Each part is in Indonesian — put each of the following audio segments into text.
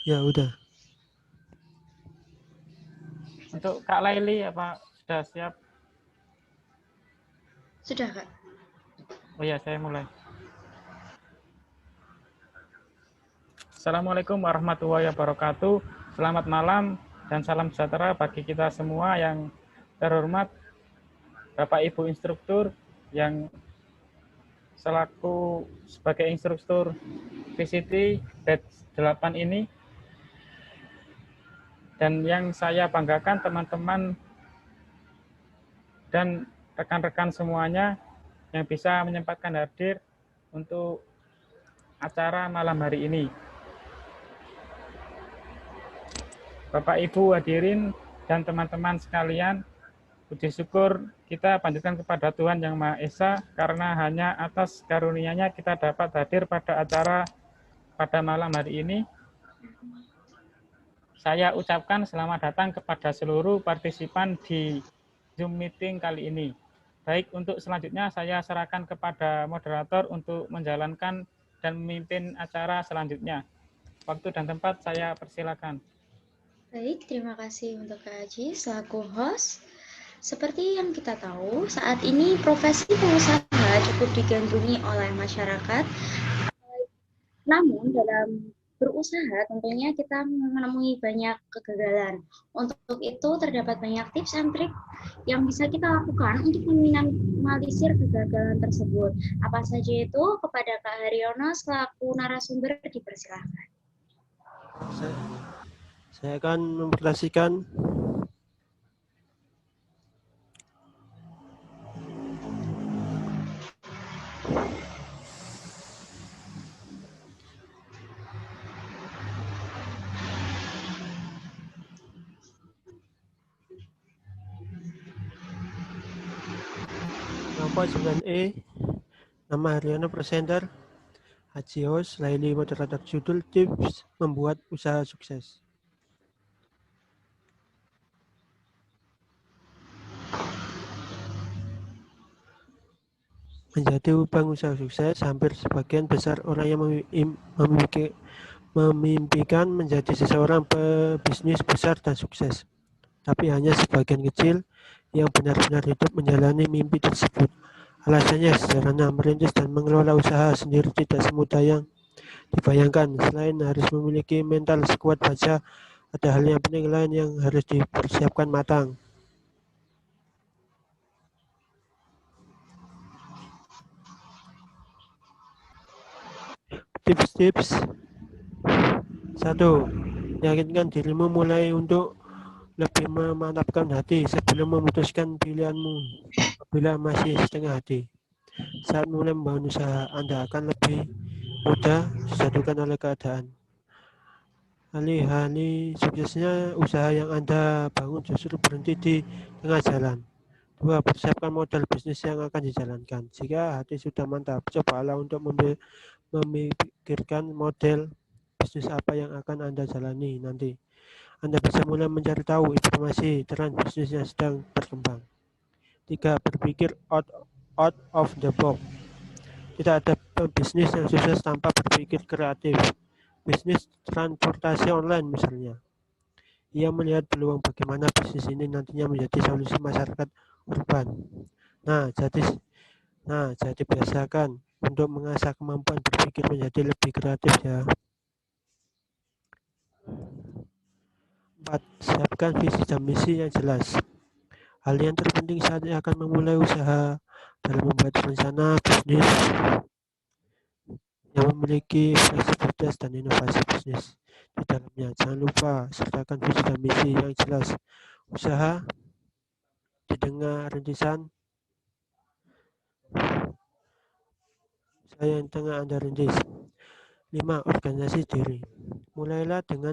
Ya, udah. Untuk Kak Laili, apa sudah siap? Sudah, Kak. Oh ya, saya mulai. Assalamualaikum warahmatullahi wabarakatuh. Selamat malam dan salam sejahtera bagi kita semua yang terhormat Bapak Ibu instruktur yang selaku sebagai instruktur VCT batch 8 ini, dan yang saya banggakan teman-teman dan rekan-rekan semuanya yang bisa menyempatkan hadir untuk acara malam hari ini. Bapak Ibu hadirin dan teman-teman sekalian, puji syukur kita panjatkan kepada Tuhan Yang Maha Esa karena hanya atas karunia-Nya kita dapat hadir pada acara pada malam hari ini. Saya ucapkan selamat datang kepada seluruh partisipan di Zoom meeting kali ini. Baik, untuk selanjutnya saya serahkan kepada moderator untuk menjalankan dan memimpin acara selanjutnya. Waktu dan tempat saya persilakan. Baik, terima kasih untuk Kak Haji selaku host. Seperti yang kita tahu, saat ini profesi pengusaha cukup digandrungi oleh masyarakat. Namun dalam berusaha tentunya kita menemui banyak kegagalan. Untuk itu terdapat banyak tips and trik yang bisa kita lakukan untuk meminimalisir kegagalan tersebut. Apa saja itu? Kepada Kak Haryono selaku narasumber dipersilahkan. Saya akan mempresentasikan kelompok 9E. Nama Haryono presenter, Haji host, Laili moderator. Judul tips membuat usaha sukses. Menjadi pengusaha sukses, hampir sebagian besar orang yang memimpikan menjadi seseorang pebisnis besar dan sukses. Tapi hanya sebagian kecil yang benar-benar hidup menjalani mimpi tersebut. Alasannya sederhana, merintis dan mengelola usaha sendiri tidak semudah yang dibayangkan. Selain harus memiliki mental sekuat baja, ada hal yang penting lain yang harus dipersiapkan matang. Tips-tips. 1. Yakinkan dirimu mulai untuk lebih memantapkan hati sebelum memutuskan pilihanmu. Apabila masih setengah hati, saat mulai membangun usaha, Anda akan lebih mudah dijatuhkan oleh keadaan. Alih-alih suksesnya usaha yang Anda bangun justru berhenti di tengah jalan. 2. Persiapkan modal bisnis yang akan dijalankan. Jika hati sudah mantap, cobalah untuk memikirkan model bisnis apa yang akan Anda jalani nanti. Anda bisa mulai mencari tahu informasi tren bisnis yang sedang berkembang. 3. Berpikir out of the box. Tidak ada bisnis yang sukses tanpa berpikir kreatif. Bisnis transportasi online misalnya. Ia melihat peluang bagaimana bisnis ini nantinya menjadi solusi masyarakat urban. Nah, jadi biasakan untuk mengasah kemampuan berpikir menjadi lebih kreatif ya. 4. Siapkan visi dan misi yang jelas. Hal yang terpenting saat akan memulai usaha dalam membuat rencana bisnis yang memiliki fleksibilitas dan inovasi bisnis di dalamnya. Jangan lupa sertakan visi dan misi yang jelas. Usaha didengar rintisan yang tengah Anda rintis. 5. Organisasi diri. Mulailah dengan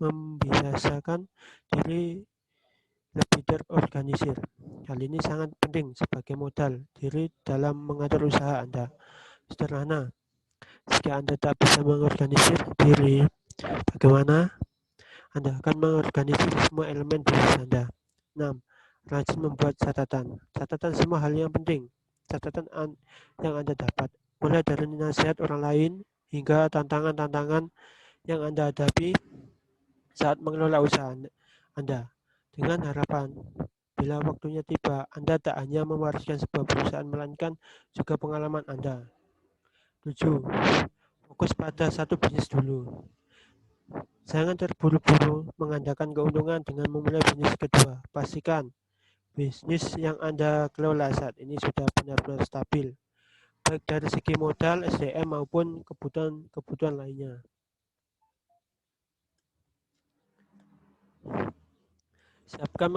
membiasakan diri lebih terorganisir. Hal ini sangat penting sebagai modal diri dalam mengatur usaha Anda. Sederhana, jika Anda tak bisa mengorganisir diri, bagaimana Anda akan mengorganisir semua elemen diri Anda? 6. Rajin membuat catatan. Catatan semua hal yang penting. Catatan yang Anda dapat, mulai dari nasihat orang lain hingga tantangan-tantangan yang Anda hadapi saat mengelola usaha Anda, dengan harapan bila waktunya tiba, Anda tak hanya mewariskan sebuah perusahaan, melainkan juga pengalaman Anda. 7. Fokus pada satu bisnis dulu. Jangan terburu-buru mengandalkan keuntungan dengan memulai bisnis kedua. Pastikan bisnis yang Anda kelola saat ini sudah benar-benar stabil, baik dari segi modal, SDM maupun kebutuhan lainnya. Siapkan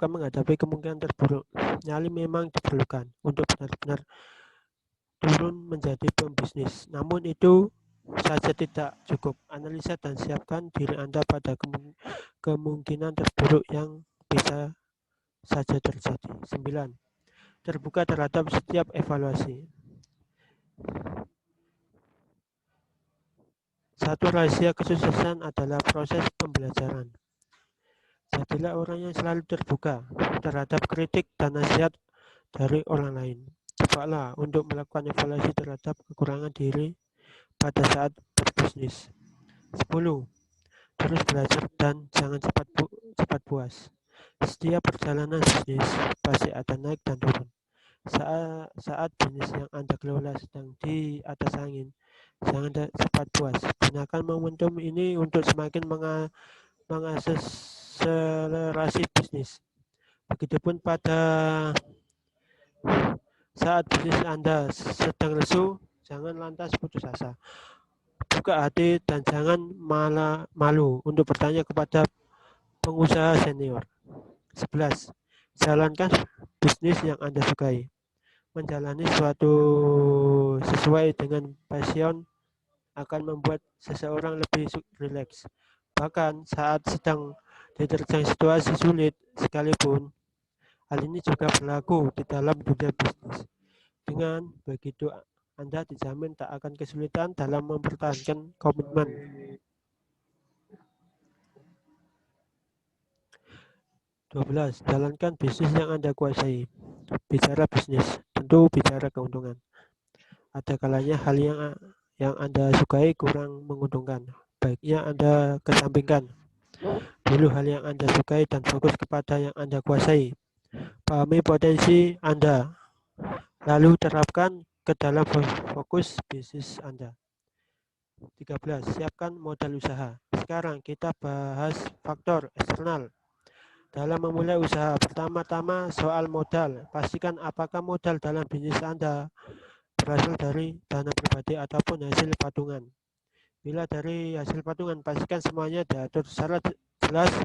menghadapi kemungkinan terburuk. Nyali memang diperlukan untuk benar-benar turun menjadi pembisnis. Namun itu saja tidak cukup. Analisa dan siapkan diri Anda pada kemungkinan terburuk yang bisa saja terjadi. 9. Terbuka terhadap setiap evaluasi. Satu rahasia kesuksesan adalah proses pembelajaran. Jadilah orang yang selalu terbuka terhadap kritik dan nasihat dari orang lain. Cobaalah untuk melakukan evaluasi terhadap kekurangan diri pada saat berbisnis. 10. Terus belajar dan jangan cepat puas. Setiap perjalanan bisnis pasti ada naik dan turun. Saat bisnis yang Anda kelola sedang di atas angin, jangan cepat puas. Gunakan momentum ini untuk semakin mengakselerasi bisnis. Begitupun pada saat bisnis Anda sedang lesu, jangan lantas putus asa. Buka hati dan jangan malu untuk bertanya kepada pengusaha senior. 11. Jalankan bisnis yang Anda sukai. Menjalani suatu sesuai dengan passion akan membuat seseorang lebih rileks. Bahkan saat sedang diterjang situasi sulit sekalipun, hal ini juga berlaku di dalam dunia bisnis. Dengan begitu, Anda dijamin tak akan kesulitan dalam mempertahankan komitmen. 12. Jalankan bisnis yang Anda kuasai. Bicara bisnis, tentu bicara keuntungan. Ada kalanya hal yang Anda sukai kurang menguntungkan. Baiknya Anda kesampingkan dulu hal yang Anda sukai dan fokus kepada yang Anda kuasai. Pahami potensi Anda, lalu terapkan ke dalam fokus bisnis Anda. 13. Siapkan modal usaha. Sekarang kita bahas faktor eksternal. Dalam memulai usaha, pertama-tama soal modal. Pastikan apakah modal dalam bisnis Anda berasal dari dana pribadi ataupun hasil patungan. Bila dari hasil patungan, pastikan semuanya diatur secara jelas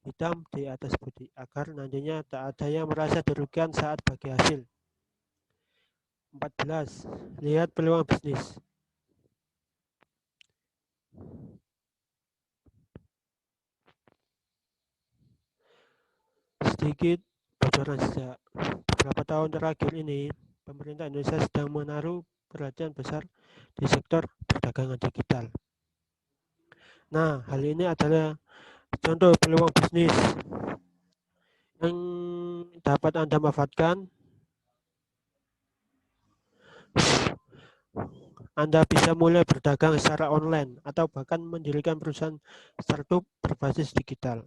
hitam di atas putih, agar nantinya tak ada yang merasa dirugikan saat bagi hasil. 14. Lihat peluang bisnis. Sedikit bocoran sejak beberapa tahun terakhir ini, pemerintah Indonesia sedang menaruh perhatian besar di sektor perdagangan digital. Nah, hal ini adalah contoh peluang bisnis yang dapat Anda manfaatkan. Anda bisa mulai berdagang secara online atau bahkan mendirikan perusahaan startup berbasis digital.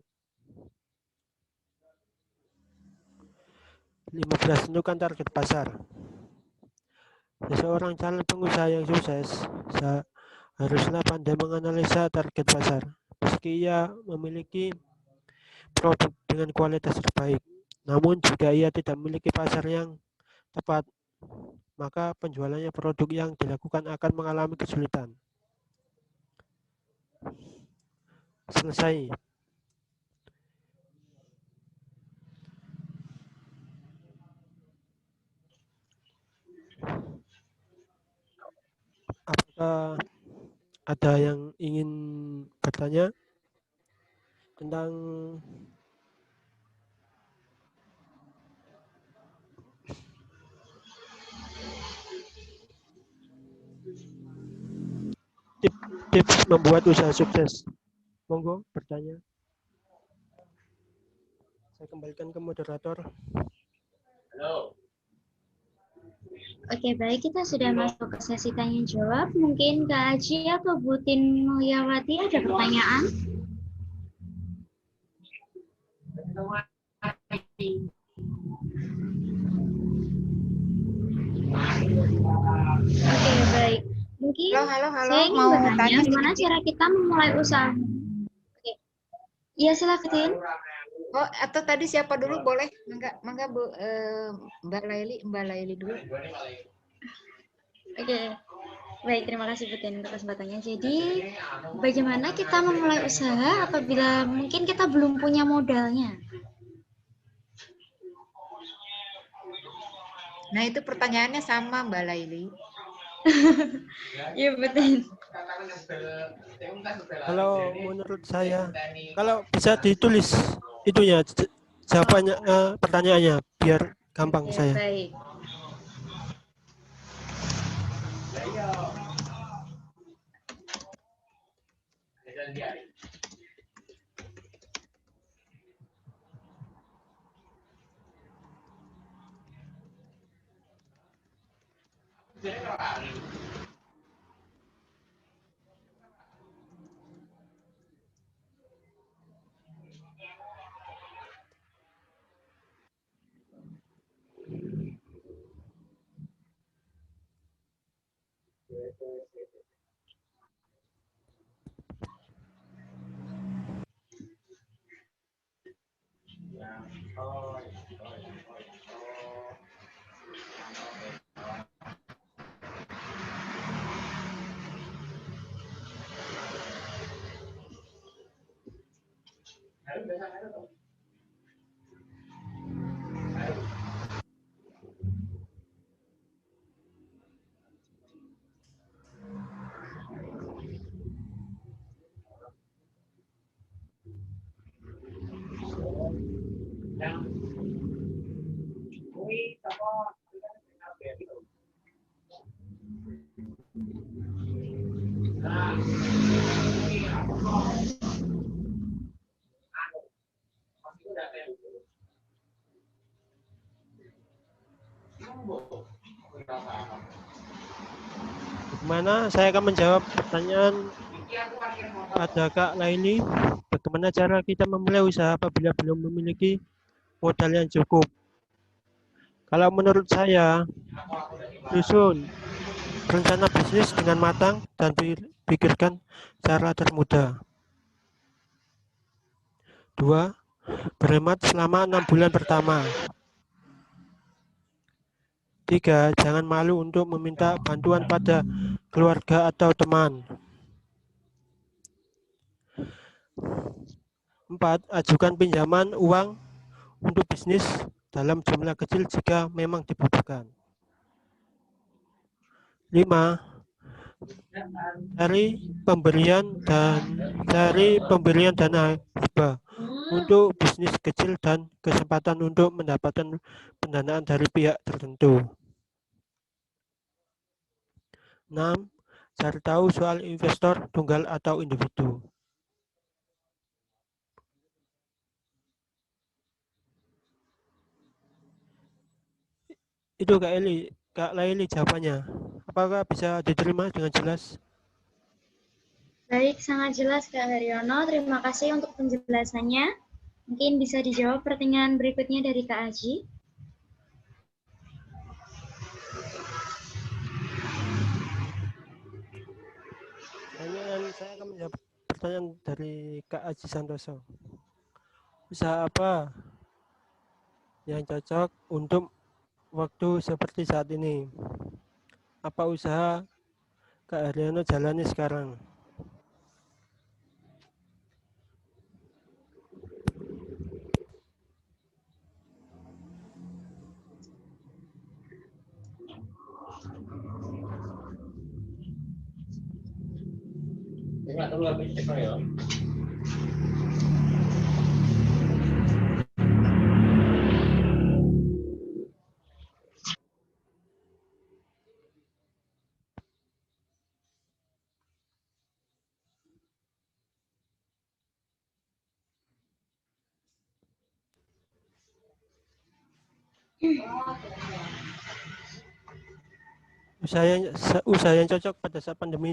15. Tentukan target pasar. Seseorang calon pengusaha yang sukses haruslah pandai menganalisa target pasar. Meski ia memiliki produk dengan kualitas terbaik, namun jika ia tidak memiliki pasar yang tepat, maka penjualannya produk yang dilakukan akan mengalami kesulitan. Selesai. Apakah ada yang ingin bertanya tentang tips membuat usaha sukses? Monggo bertanya. Saya kembalikan ke moderator. Halo. Oke, baik, kita sudah masuk ke sesi tanya jawab. Mungkin Kak Aji atau Bu Tin Mulyawati ada pertanyaan? Oke, baik. Mungkin Halo, saya ingin mau bertanya tanya gimana sedikit. cara kita memulai usaha. Oke. Iya, silakan Tin. Oh, atau tadi siapa dulu boleh? Mangga Bu, Mbak Laili dulu. Oke. Baik, terima kasih Bu Tin untuk kesempatannya. Jadi, bagaimana kita memulai usaha apabila mungkin kita belum punya modalnya? Nah, itu pertanyaannya sama Mbak Laili. Iya, betul. Kalau menurut saya, kalau bisa ditulis itunya jawabannya, pertanyaannya biar gampang Oke, saya. baik. Bagaimana saya akan menjawab pertanyaan pada Kak Laili, bagaimana cara kita memulai usaha apabila belum memiliki modal yang cukup? Kalau menurut saya, susun rencana bisnis dengan matang dan pikirkan cara termudah. 2. Berhemat selama 6 bulan pertama. 3. Jangan malu untuk meminta bantuan pada keluarga atau teman. 4. Ajukan pinjaman uang untuk bisnis dalam jumlah kecil jika memang dibutuhkan. 5. Cari pemberian dana hibah untuk bisnis kecil dan kesempatan untuk mendapatkan pendanaan dari pihak tertentu. 6. Cari tahu soal investor tunggal atau individu. Itu Kak Laili jawabannya. Apakah bisa diterima dengan jelas? Baik, sangat jelas Kak Haryono. Terima kasih untuk penjelasannya. Mungkin bisa dijawab pertanyaan berikutnya dari Kak Aji. Saya akan menjawab pertanyaan dari Kak Aji Santoso. Usaha apa yang cocok untuk waktu seperti saat ini? Apa usaha Kak Haryono jalani sekarang? Usaha yang cocok pada saat pandemi